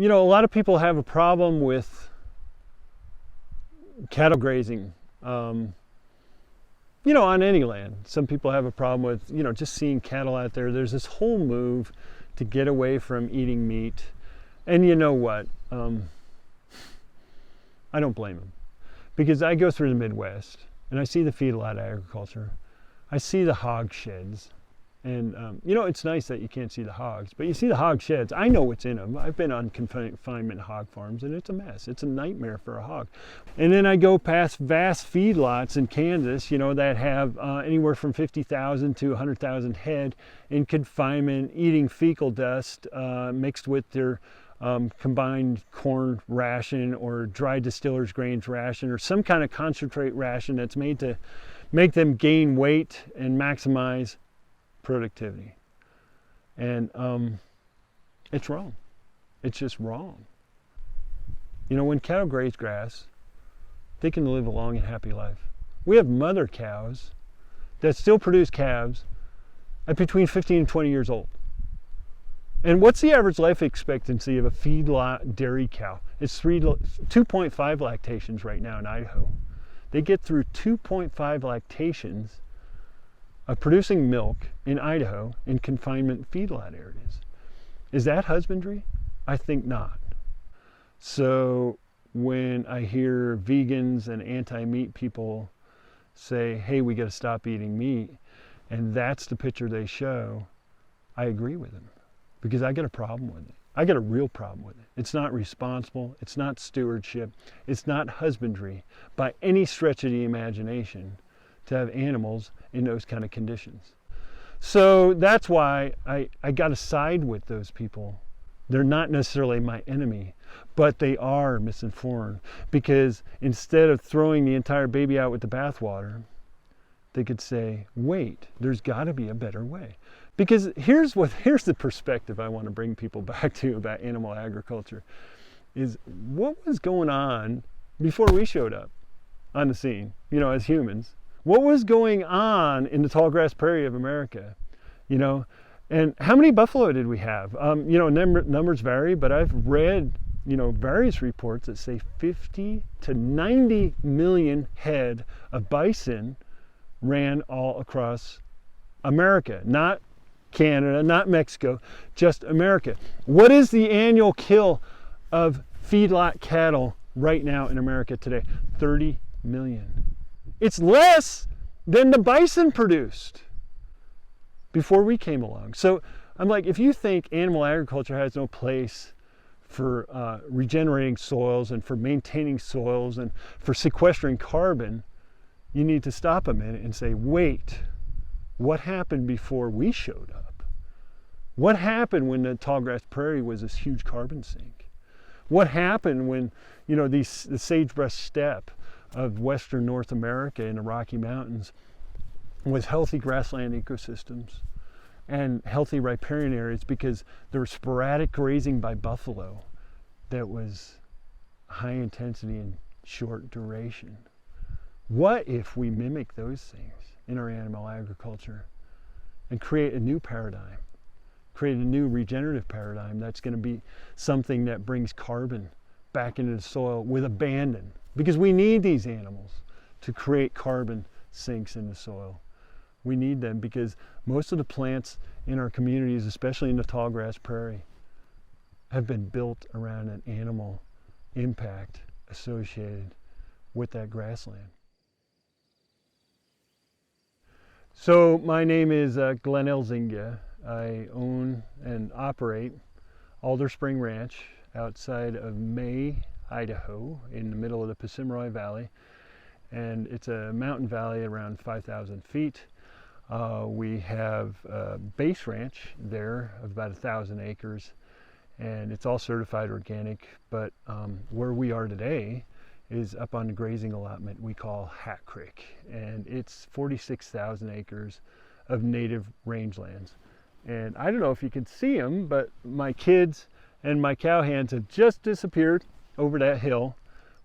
You know, a lot of people have a problem with cattle grazing, you know, on any land. Some people have a problem with, you know, just seeing cattle out there. There's this whole move to get away from eating meat. And you know what? I don't blame them. Because I go through the Midwest and I see the feedlot agriculture. I see the hog sheds. And, you know, it's nice that you can't see the hogs, but you see the hog sheds. I know what's in them. I've been on confinement hog farms, and it's a mess. It's a nightmare for a hog. And then I go past vast feedlots in Kansas, you know, that have anywhere from 50,000 to 100,000 head in confinement, eating fecal dust mixed with their combined corn ration or dry distiller's grains ration or some kind of concentrate ration that's made to make them gain weight and maximize productivity. And it's wrong. It's just wrong. You know, when cattle graze grass, they can live a long and happy life. We have mother cows that still produce calves at between 15 and 20 years old. And what's the average life expectancy of a feedlot dairy cow? It's 2.5 lactations right now in Idaho. They get through 2.5 lactations of producing milk in Idaho in confinement feedlot areas. Is that husbandry? I think not. So when I hear vegans and anti-meat people say, hey, we got to stop eating meat, and that's the picture they show, I agree with them, because I got a problem with it. I got a real problem with it. It's not responsible, it's not stewardship, it's not husbandry by any stretch of the imagination to have animals in those kind of conditions. So that's why I got to side with those people. They're not necessarily my enemy, but they are misinformed, because instead of throwing the entire baby out with the bathwater, they could say, wait, there's got to be a better way. Because here's the perspective I want to bring people back to about animal agriculture, is what was going on before we showed up on the scene, you know, as humans. What was going on in the tall grass prairie of America, you know? And how many buffalo did we have? You know, numbers vary, but I've read, you know, various reports that say 50 to 90 million head of bison ran all across America, not Canada, not Mexico, just America. What is the annual kill of feedlot cattle right now in America today? 30 million. It's less than the bison produced before we came along. So I'm like, if you think animal agriculture has no place for regenerating soils and for maintaining soils and for sequestering carbon, you need to stop a minute and say, wait, what happened before we showed up? What happened when the tallgrass prairie was this huge carbon sink? What happened when, you know, the sagebrush steppe of western North America in the Rocky Mountains was healthy grassland ecosystems and healthy riparian areas, because there was sporadic grazing by buffalo that was high intensity and short duration. What if we mimic those things in our animal agriculture and create a new paradigm, create a new regenerative paradigm that's going to be something that brings carbon back into the soil with abandon? Because we need these animals to create carbon sinks in the soil. We need them because most of the plants in our communities, especially in the tallgrass prairie, have been built around an animal impact associated with that grassland. So my name is Glenn Elzinga. I own and operate Alderspring Ranch outside of May, Idaho, in the middle of the Pacimroy Valley. And it's a mountain valley around 5,000 feet. We have a base ranch there of about 1,000 acres, and it's all certified organic. But where we are today is up on the grazing allotment we call Hat Creek, and it's 46,000 acres of native rangelands. And I don't know if you can see them, but my kids and my cowhands have just disappeared over that hill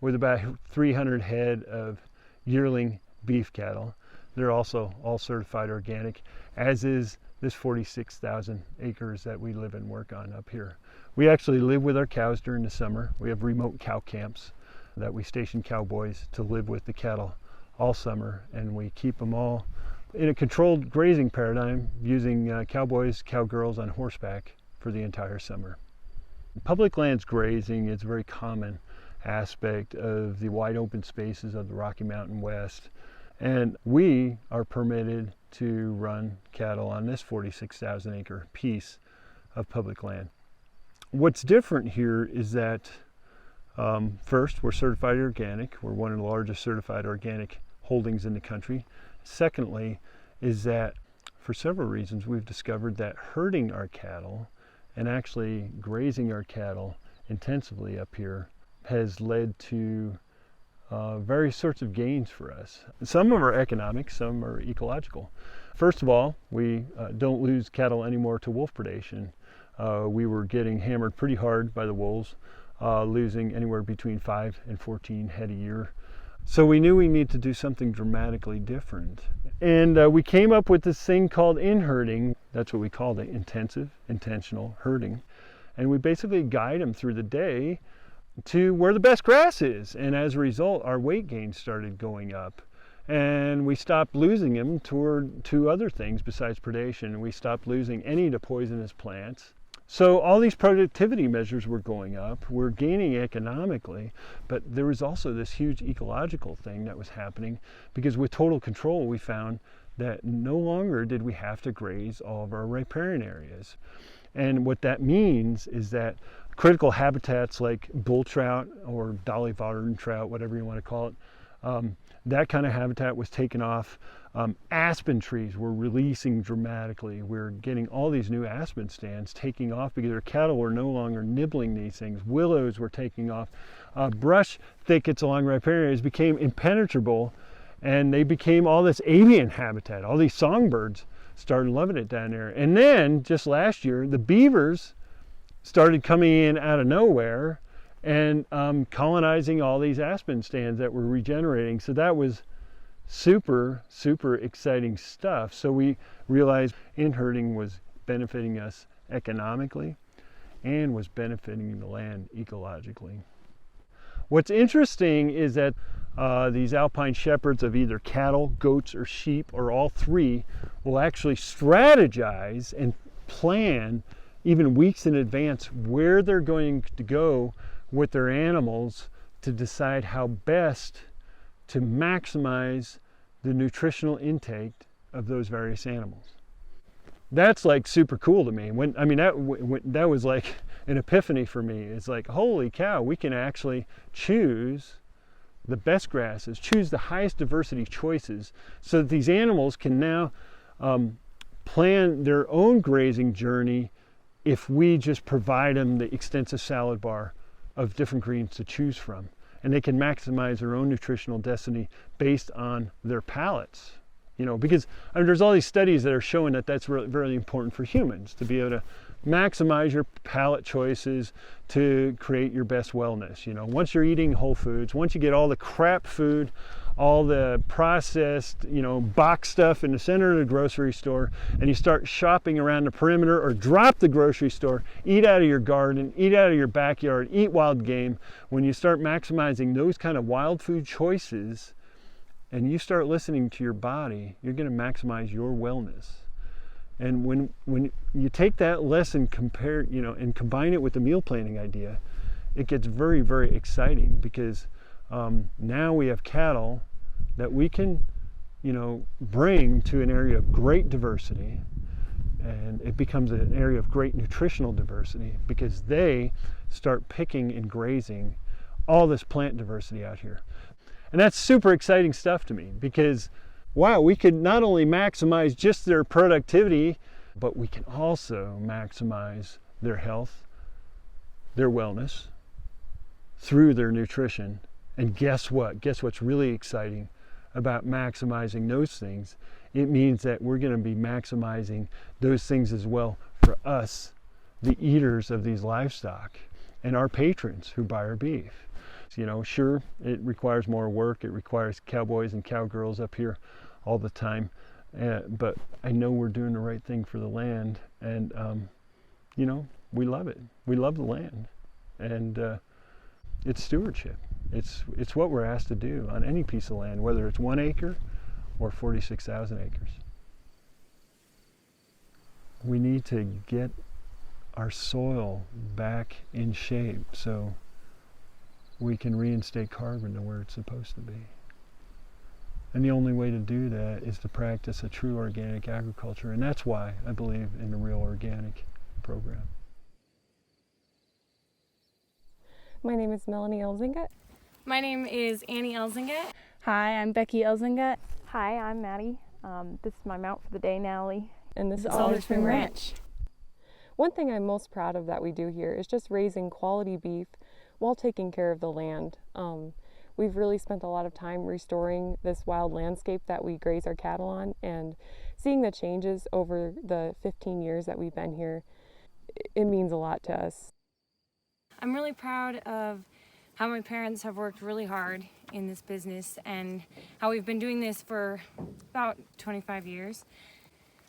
with about 300 head of yearling beef cattle. They're also all certified organic, as is this 46,000 acres that we live and work on up here. We actually live with our cows during the summer. We have remote cow camps that we station cowboys to live with the cattle all summer, and we keep them all in a controlled grazing paradigm using cowboys, cowgirls on horseback for the entire summer. Public lands grazing is a very common aspect of the wide open spaces of the Rocky Mountain West, and we are permitted to run cattle on this 46,000 acre piece of public land. What's different here is that first, we're certified organic. We're one of the largest certified organic holdings in the country. Secondly, is that for several reasons we've discovered that herding our cattle and actually grazing our cattle intensively up here has led to various sorts of gains for us. Some of them are economic, some are ecological. First of all, we don't lose cattle anymore to wolf predation. We were getting hammered pretty hard by the wolves, losing anywhere between 5 and 14 head a year. So we knew we needed to do something dramatically different. And we came up with this thing called in-herding. That's what we called it, intensive, intentional herding. And we basically guide them through the day to where the best grass is. And as a result, our weight gain started going up. And we stopped losing them to other things besides predation. We stopped losing any to poisonous plants. So all these productivity measures were going up, we're gaining economically, but there was also this huge ecological thing that was happening, because with total control we found that no longer did we have to graze all of our riparian areas. And what that means is that critical habitats like bull trout or dolly Varden trout, whatever you want to call it, that kind of habitat was taken off. Aspen trees were releasing dramatically. We're getting all these new aspen stands taking off because our cattle were no longer nibbling these things. Willows were taking off. Brush thickets along riparian areas became impenetrable, and they became all this avian habitat. All these songbirds started loving it down there. And then just last year, the beavers started coming in out of nowhere and colonizing all these aspen stands that were regenerating. So that was super, super exciting stuff. So we realized in-herding was benefiting us economically and was benefiting the land ecologically. What's interesting is that these alpine shepherds of either cattle, goats, or sheep, or all three, will actually strategize and plan even weeks in advance where they're going to go with their animals to decide how best to maximize the nutritional intake of those various animals. That's like super cool to me. That was like an epiphany for me. It's like, holy cow, we can actually choose the best grasses, choose the highest diversity choices, so that these animals can now plan their own grazing journey if we just provide them the extensive salad bar of different greens to choose from. And they can maximize their own nutritional destiny based on their palates. Because there's all these studies that are showing that that's really, really important for humans, to be able to maximize your palate choices to create your best wellness. Once you're eating whole foods, once you get all the crap food, all the processed, box stuff in the center of the grocery store, and you start shopping around the perimeter, or drop the grocery store, eat out of your garden, eat out of your backyard, eat wild game. When you start maximizing those kind of wild food choices, and you start listening to your body, you're going to maximize your wellness. And when you take that lesson, and combine it with the meal planning idea, it gets very, very exciting, because now we have cattle that we can, bring to an area of great diversity, and it becomes an area of great nutritional diversity, because they start picking and grazing all this plant diversity out here. And that's super exciting stuff to me, because wow, we could not only maximize just their productivity, but we can also maximize their health, their wellness, through their nutrition. And guess what? Guess what's really exciting about maximizing those things? It means that we're going to be maximizing those things as well for us, the eaters of these livestock, and our patrons who buy our beef. Sure, it requires more work. It requires cowboys and cowgirls up here all the time. But I know we're doing the right thing for the land, and we love it. we love the land, and it's stewardship. It's what we're asked to do on any piece of land, whether it's 1 acre or 46,000 acres. We need to get our soil back in shape so we can reinstate carbon to where it's supposed to be. And the only way to do that is to practice a true organic agriculture, and that's why I believe in the Real Organic program. My name is Melanie Elzinga. My name is Annie Elzinga. Hi, I'm Becky Elzinga. Hi, I'm Maddie. This is my mount for the day, Natalie. And this is Alderspring Ranch. One thing I'm most proud of that we do here is just raising quality beef while taking care of the land. We've really spent a lot of time restoring this wild landscape that we graze our cattle on, and seeing the changes over the 15 years that we've been here, it means a lot to us. I'm really proud of how my parents have worked really hard in this business and how we've been doing this for about 25 years.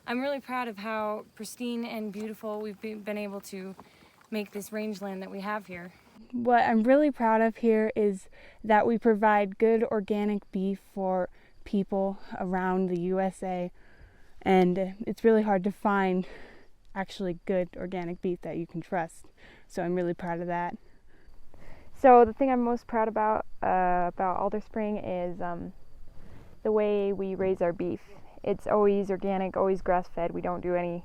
I'm really proud of how pristine and beautiful we've been able to make this rangeland that we have here. What I'm really proud of here is that we provide good organic beef for people around the USA, and it's really hard to find actually good organic beef that you can trust. So I'm really proud of that. So the thing I'm most proud about Alderspring is the way we raise our beef. It's always organic, always grass-fed. We don't do any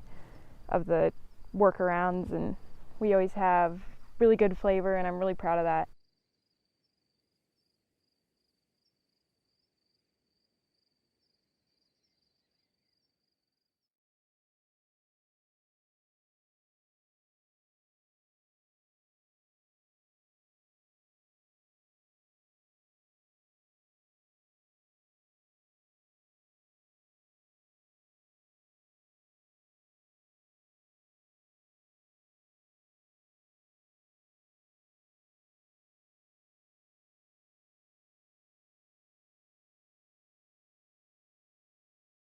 of the workarounds, and we always have really good flavor, and I'm really proud of that.